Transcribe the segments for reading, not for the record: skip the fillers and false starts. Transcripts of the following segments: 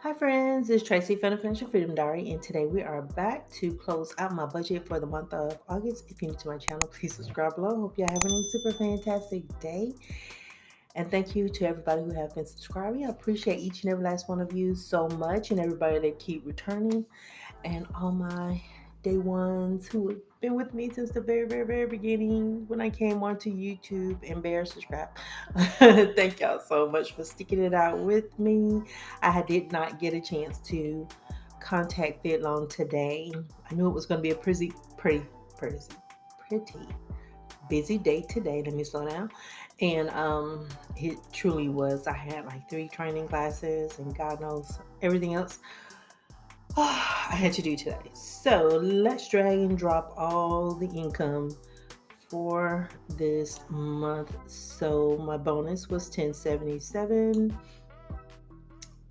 Hi friends, it's Tracy from the Financial Freedom Diary, and today we are back to close out my budget for the month of August. If you're new to my channel, please subscribe below. Hope you're having a super fantastic day. And thank you to everybody who have been subscribing. I appreciate each and every last one of you so much, and everybody that keep returning, and all my day ones who have been with me since the very beginning when I came onto YouTube and bear subscribe. Thank y'all so much for sticking it out with me. I did not get a chance to contact FitLong today. I knew it was going to be a pretty busy day today. Let me slow down. And it truly was. I had like 3 training classes and God knows everything else I had to do today. So let's drag and drop all the income for this month. So my bonus was 1077,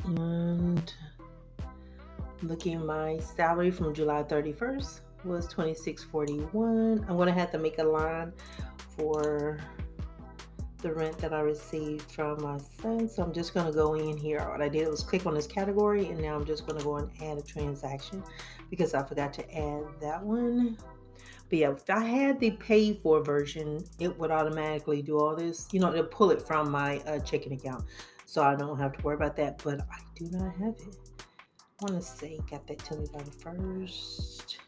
and looking, my salary from July 31st was 2641. I'm gonna have to make a line for the rent that I received from my son. So I'm just gonna go in here. What I did was click on this category, and now I'm just gonna go and add a transaction because I forgot to add that one. But yeah, if I had the paid for version, it would automatically do all this. It'll pull it from my checking account, so I don't have to worry about that. But I do not have it. I want to say got that to me by the first.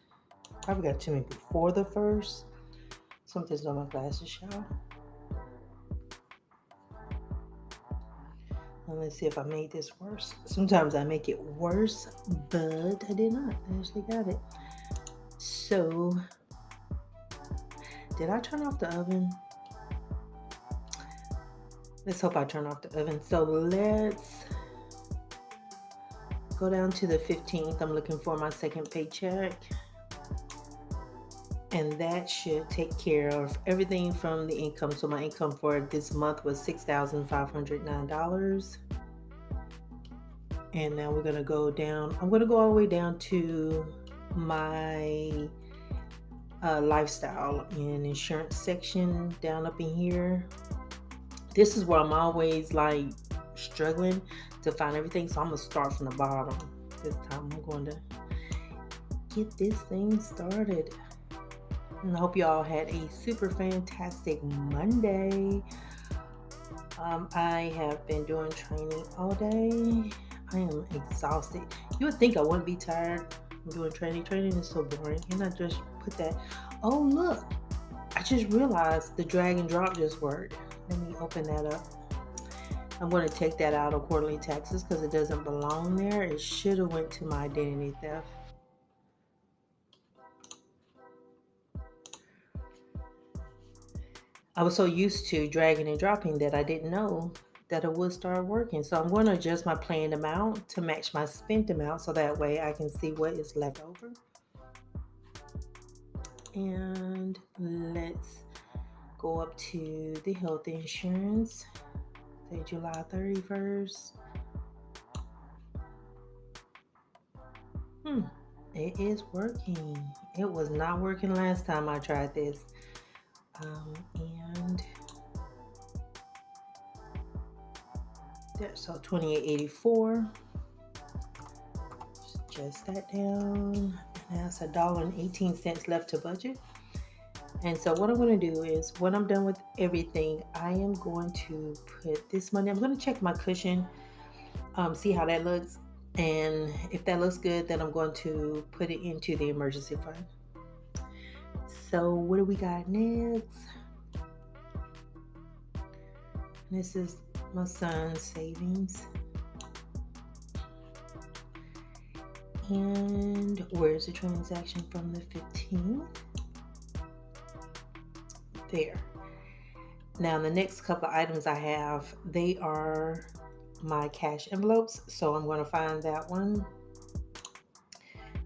Probably got it to me before the first. Something's on my glasses, y'all. And let's see if I made this worse. Sometimes I make it worse, but I did not. I actually got it. So, did I turn off the oven? Let's hope I turn off the oven. So let's go down to the 15th. I'm looking for my second paycheck. And that should take care of everything from the income. So my income for this month was $6,509. And now we're going to go down. I'm going to go all the way down to my lifestyle and insurance section down up in here. This is where I'm always like struggling to find everything. So I'm going to start from the bottom. This time I'm going to get this thing started. And I hope you all had a super fantastic Monday. I have been doing training all day. I am exhausted. You would think I wouldn't be tired of doing training. Training is so boring. And I just put that. Oh, look. I just realized the drag and drop just worked. Let me open that up. I'm going to take that out of quarterly taxes because it doesn't belong there. It should have went to my identity theft. I was so used to dragging and dropping that I didn't know that it would start working. So I'm going to adjust my planned amount to match my spent amount so that way I can see what is left over. And let's go up to the health insurance. Say July 31st. It is working. It was not working last time I tried this. And there, so 2884. Adjust that down. And that's $1.18 left to budget. And so what I'm going to do is when I'm done with everything, I am going to put this money. I'm going to check my cushion, see how that looks. And if that looks good, then I'm going to put it into the emergency fund. So what do we got next? This is my son's savings. And where's the transaction from the 15th? There. Now the next couple of items I have, they are my cash envelopes. So I'm going to find that one.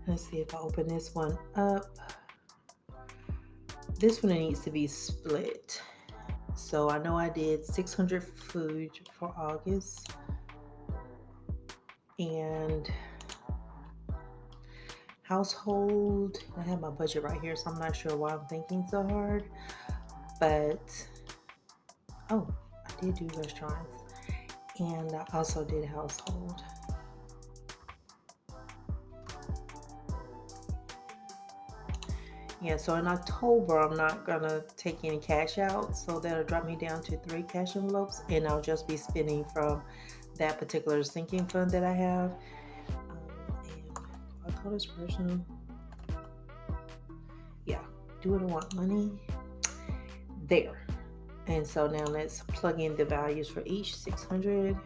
Let's see if I open this one up. This one needs to be split. So I know I did 600 food for August. And household, I have my budget right here, so I'm not sure why I'm thinking so hard. But, oh, I did do restaurants. And I also did household. Yeah, so in October, I'm not gonna take any cash out, so that'll drop me down to 3 cash envelopes, and I'll just be spending from that particular sinking fund that I have. And I call this person, yeah, do what I want, money there. And so now let's plug in the values for each. 600,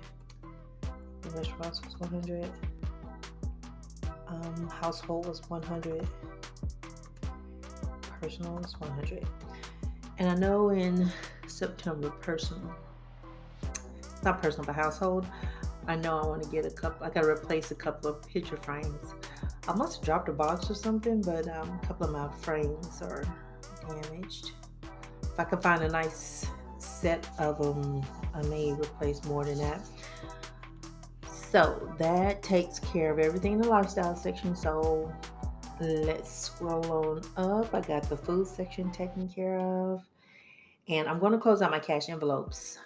restaurants was 100, household was 100, personal was 100. And I know in September, not personal, but household, I know I want to get a couple. I got to replace a couple of picture frames. I must have dropped a box or something, but a couple of my frames are damaged. If I can find a nice set of them, I may replace more than that. So that takes care of everything in the lifestyle section. So let's scroll on up. I got the food section taken care of. And I'm going to close out my cash envelopes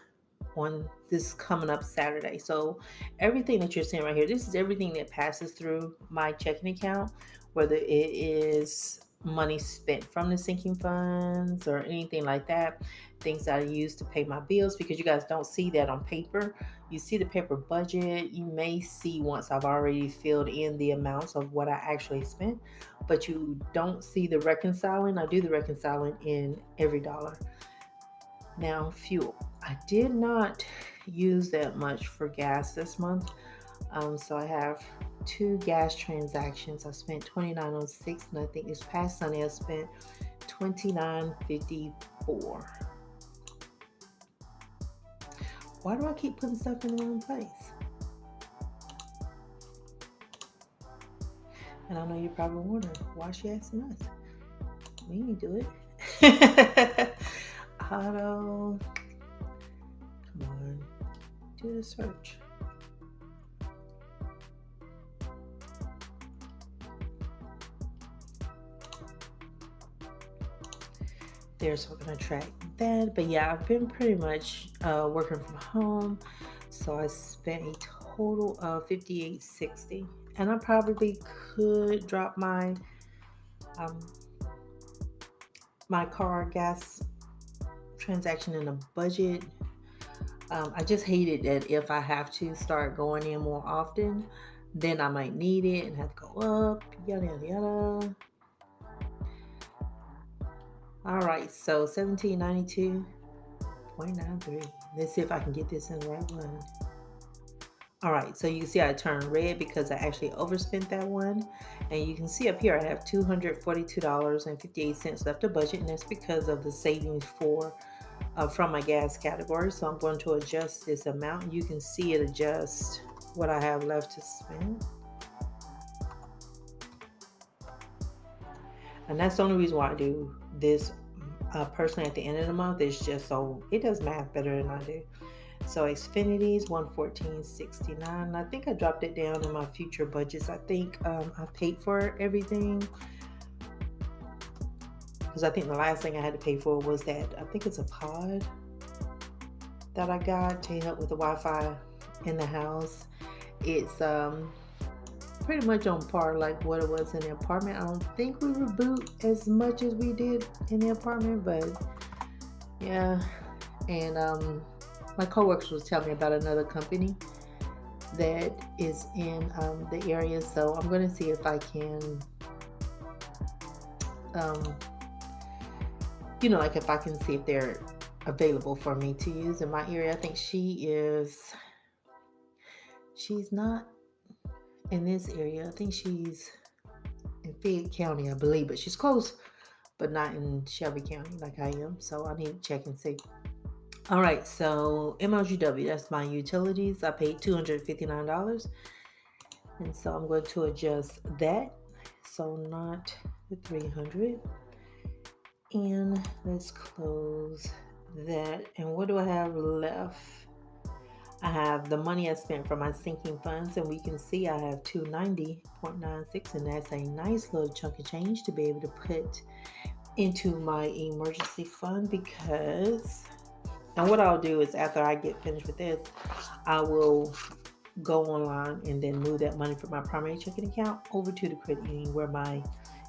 on this coming up Saturday. So everything that you're seeing right here, this is everything that passes through my checking account, whether it is money spent from the sinking funds or anything like that, things that I use to pay my bills, because you guys don't see that on paper. You see the paper budget. You may see once I've already filled in the amounts of what I actually spent, but you don't see the reconciling. I do the reconciling in EveryDollar. Now, fuel. I did not use that much for gas this month. So I have 2 gas transactions. I spent $29.06, and I think this past Sunday I spent $29.54. Why do I keep putting stuff in the wrong place? And I know you're probably wondering, why is she asking us? We need to do it. Auto. Come on. Do the search. There, so we're going to track that. But yeah, I've been pretty much working from home. So I spent a total of $58.60. And I probably could drop my my car gas transaction in a budget. I just hate it that if I have to start going in more often, then I might need it and have to go up, yada yada yada. All right, so 1792.93. Let's see if I can get this in the right one. All right, so you can see I turned red because I actually overspent that one. And you can see up here I have $242.58 left of budget, and that's because of the savings from my gas category. So I'm going to adjust this amount. You can see it adjust what I have left to spend. And that's the only reason why I do this personally at the end of the month, is just so it does math better than I do. So Xfinity's $114.69. I think I dropped it down in my future budgets. I think I paid for everything, because I think the last thing I had to pay for was that, I think it's a pod that I got to help with the Wi-Fi in the house. It's pretty much on par like what it was in the apartment. I don't think we reboot as much as we did in the apartment, but yeah. And my coworkers was telling me about another company that is in the area, so I'm going to see if I can, like if I can see if they're available for me to use in my area. I think she's not in this area. I think she's in Fayette County, I believe, but she's close, but not in Shelby County like I am. So I need to check and see. All right, so MLGW, that's my utilities. I paid $259, and so I'm going to adjust that. So not the 300. And let's close that. And what do I have left? I have the money I spent from my sinking funds, and we can see I have $290.96, and that's a nice little chunk of change to be able to put into my emergency fund. Because, and what I'll do is after I get finished with this, I will go online and then move that money from my primary checking account over to the credit union where my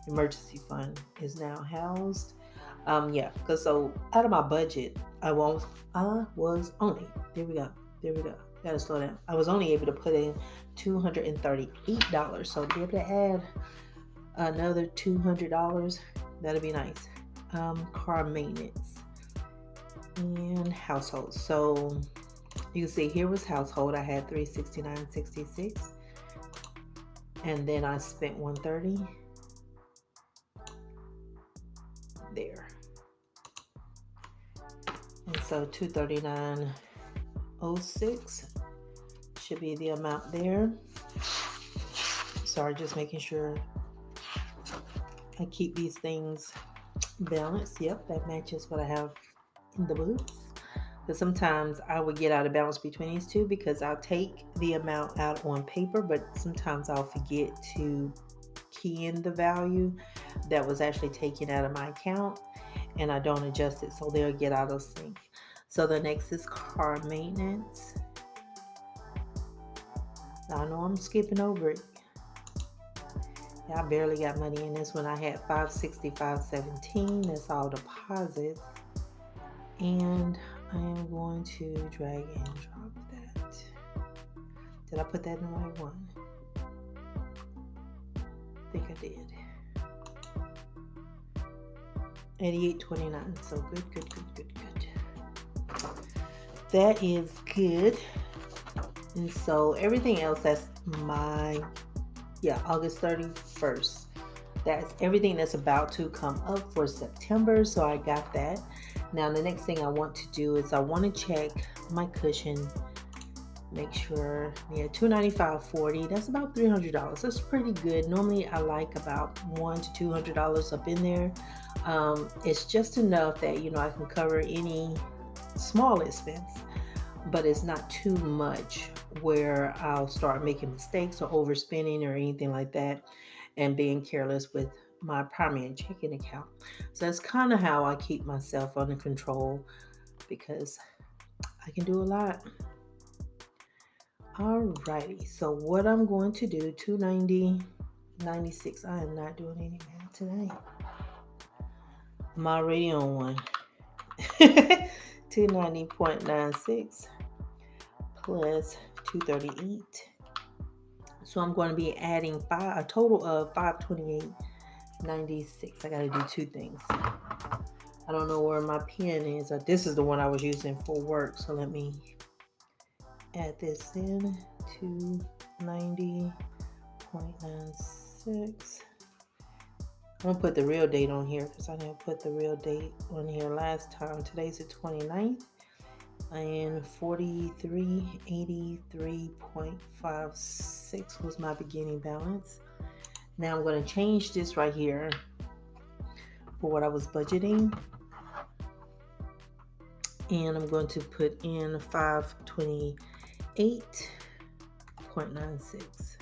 emergency fund is now housed. Yeah, because so out of my budget, I was only, there we go. Gotta slow down. I was only able to put in $238. So to be able to add another $200, that'd be nice. Car maintenance and household. So you can see here was household. I had $369.66, and then I spent $130 there, and so $239.06 should be the amount there. Sorry, just making sure I keep these things balanced. Yep, that matches what I have in the books. But sometimes I would get out of balance between these two because I'll take the amount out on paper, but sometimes I'll forget to key in the value that was actually taken out of my account, and I don't adjust it, so they'll get out of sync. So the next is car maintenance. I know I'm skipping over it. I barely got money in this one. I had $565.17. That's all deposits. And I am going to drag and drop that. Did I put that in the right one? I think I did. 88.29. So good. That is good. And so everything else, that's my August 31st. That's everything that's about to come up for September. So I got that. Now the next thing I want to do is I want to check my cushion. Make sure, $295.40. That's about $300. That's pretty good. Normally I like about $100 to $200 up in there. It's just enough that I can cover any small expense, but it's not too much where I'll start making mistakes or overspending or anything like that and being careless with my primary checking account. So that's kind of how I keep myself under control, because I can do a lot. Alrighty, so what I'm going to do, $290.96. I am not doing any math today. I'm already on one. 290.96 plus 238. So I'm going to be adding a total of 528.96. I got to do two things. I don't know where my pen is. This is the one I was using for work. So let me add this in. 290.96. I'm going to put the real date on here because I didn't put the real date on here last time. Today's the 29th. And 4383.56 was my beginning balance. Now I'm going to change this right here for what I was budgeting, and I'm going to put in 528.96.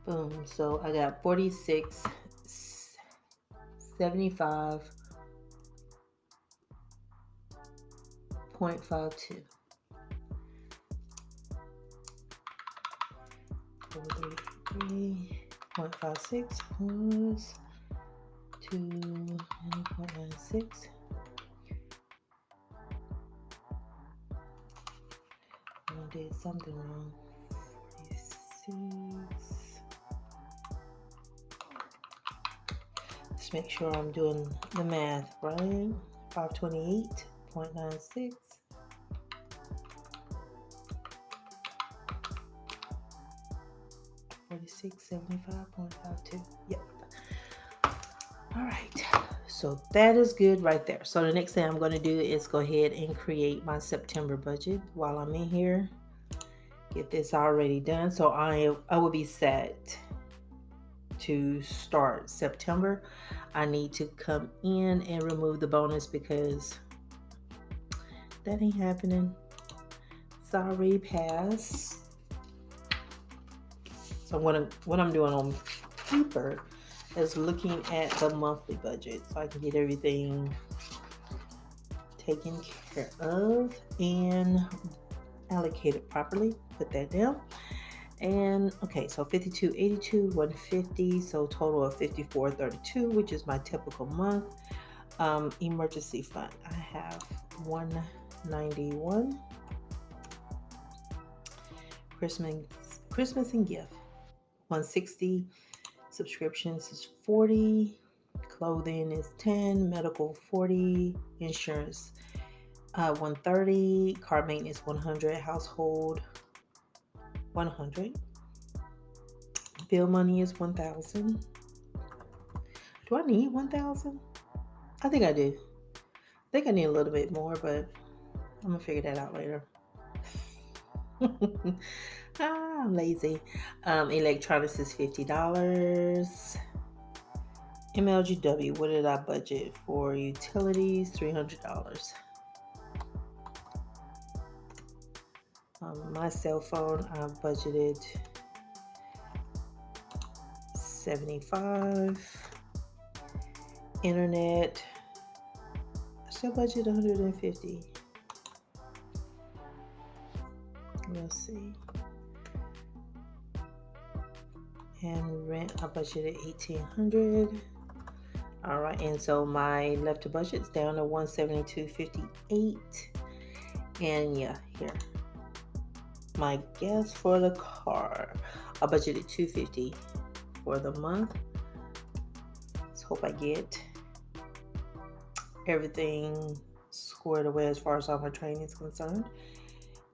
Boom. So I got 4675.52. $433.56 plus 290.96. I did something wrong. 46. Let's make sure I'm doing the math right. 528.96. 4675.52. Yep. All right. So that is good right there. So the next thing I'm going to do is go ahead and create my September budget while I'm in here. Get this already done. So I will be set to start September. I need to come in and remove the bonus because that ain't happening. Sorry, pass. So what I'm doing on paper is looking at the monthly budget so I can get everything taken care of and allocated properly. Put that down. And okay, so 52.82, 150, so total of 54.32, which is my typical month. Emergency fund, I have 191. Christmas and gift, 160. Subscriptions is 40. Clothing is 10. Medical 40. Insurance 130. Car maintenance 100. Household 100. Bill money is 1,000. Do I need 1,000? I think I do. I think I need a little bit more, but I'm gonna figure that out later. I'm lazy. Electronics is $50. MLGW, what did I budget for utilities? $300. My cell phone, I budgeted $75. Internet, I still budget $150. Let's see. And rent, I budgeted $1,800. All right, and so my left to budget's down to $172.58. And yeah, here. My gas for the car, I budgeted $250 for the month. Let's hope I get everything squared away as far as all my training is concerned.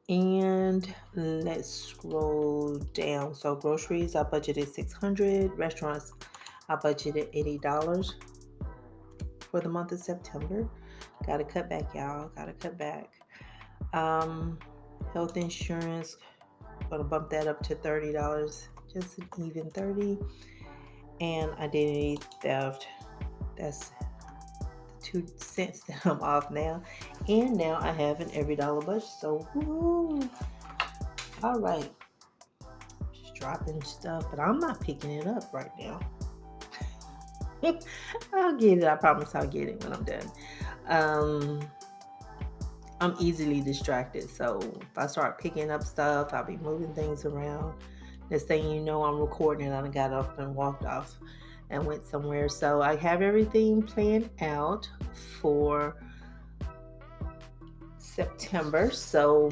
And let's scroll down. So groceries, I budgeted $600. Restaurants, I budgeted $80 for the month of September. Gotta cut back, y'all. Gotta cut back. Health insurance, gonna bump that up to $30, just an even 30. And identity theft, that's the 2 cents that I'm off now. And now I have an EveryDollar budget, so woo! All right, just dropping stuff, but I'm not picking it up right now. I'll get it. I promise I'll get it when I'm done. I'm easily distracted, so if I start picking up stuff, I'll be moving things around. Next thing you know, I'm recording and I got up and walked off and went somewhere. So I have everything planned out for September. So,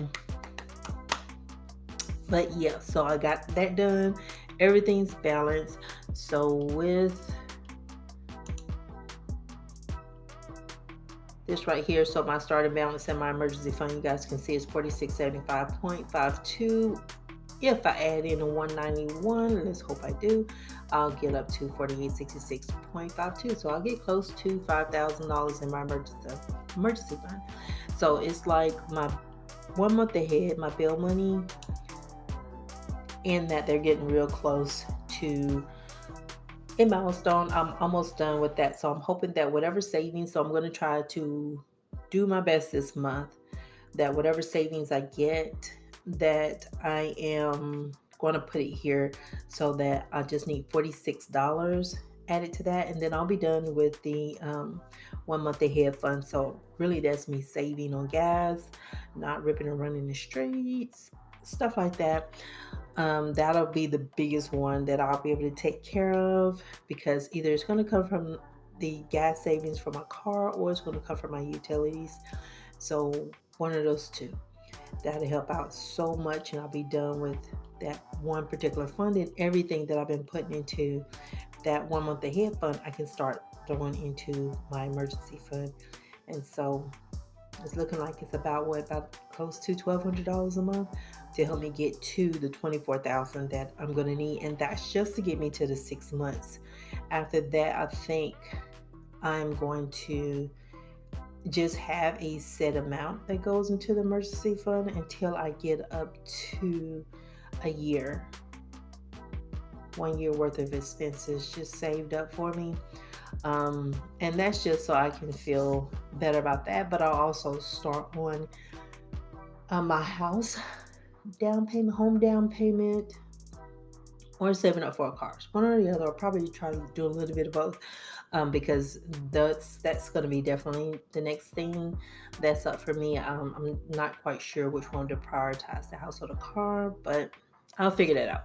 but yeah, so I got that done. Everything's balanced. So with this right here, so my starting balance and my emergency fund, you guys can see is $4675.52. If I add in a 191, let's hope I do, I'll get up to $4866.52. So I'll get close to $5,000 in my emergency fund. So it's like my 1 month ahead, my bill money, and that they're getting real close to a milestone. I'm almost done with that. So I'm hoping that whatever savings, so I'm going to try to do my best this month, that whatever savings I get, that I am going to put it here, so that I just need $46 added to that, and then I'll be done with the 1 month ahead fund. So really that's me saving on gas, not ripping and running the streets, stuff like that. That'll be the biggest one that I'll be able to take care of, because either it's going to come from the gas savings for my car, or it's going to come from my utilities. So one of those two. That'll help out so much, and I'll be done with that one particular fund, and everything that I've been putting into that 1 month ahead fund, I can start throwing into my emergency fund. And so it's looking like it's about close to $1,200 a month to help me get to the $24,000 that I'm going to need, and that's just to get me to the 6 months. After that, I think I'm going to just have a set amount that goes into the emergency fund until I get up to a year. 1 year worth of expenses just saved up for me. And that's just so I can feel better about that. But I'll also start on my house down payment, home down payment, or saving up for a car. One or the other. I'll probably try to do a little bit of both. Because that's going to be definitely the next thing that's up for me. I'm not quite sure which one to prioritize, the house or the car, but I'll figure that out.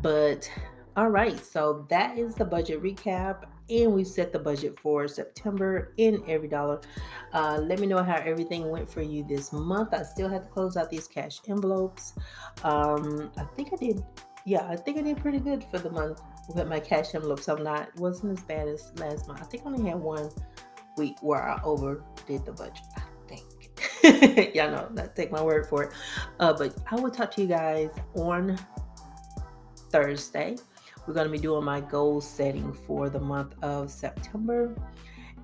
But all right, so that is the budget recap. And we set the budget for September in EveryDollar. Let me know how everything went for you this month. I still have to close out these cash envelopes. I think I did. Yeah, I think I did pretty good for the month with my cash envelopes. Wasn't as bad as last month. I think I only had 1 week where I overdid the budget. I think. Y'all know, not take my word for it. But I will talk to you guys on Thursday. We're going to be doing my goal setting for the month of September.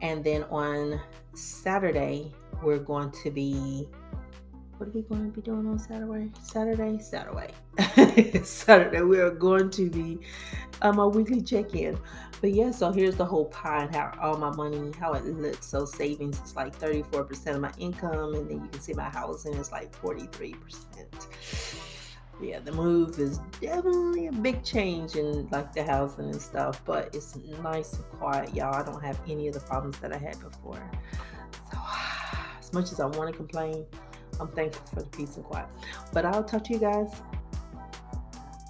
And then on Saturday, we're going to be, what are we going to be doing on Saturday? Saturday, we are going to be my weekly check-in. But yeah, so here's the whole pie and how all my money, how it looks. So savings is like 34% of my income, and then you can see my housing is like 43%. Yeah, the move is definitely a big change in like the housing and stuff, but it's nice and quiet, y'all. I don't have any of the problems that I had before. So as much as I want to complain, I'm thankful for the peace and quiet. But I'll talk to you guys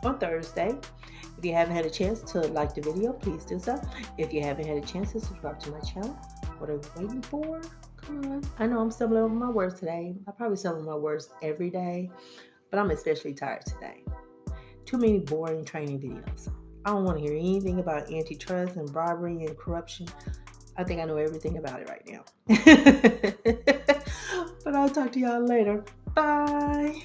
on Thursday. If you haven't had a chance to like the video, please do so. If you haven't had a chance to subscribe to my channel, what are you waiting for? Come on. I know I'm stumbling over my words today. I probably stumble my words every day, but I'm especially tired today. Too many boring training videos. I don't want to hear anything about antitrust and bribery and corruption. I think I know everything about it right now. But I'll talk to y'all later. Bye.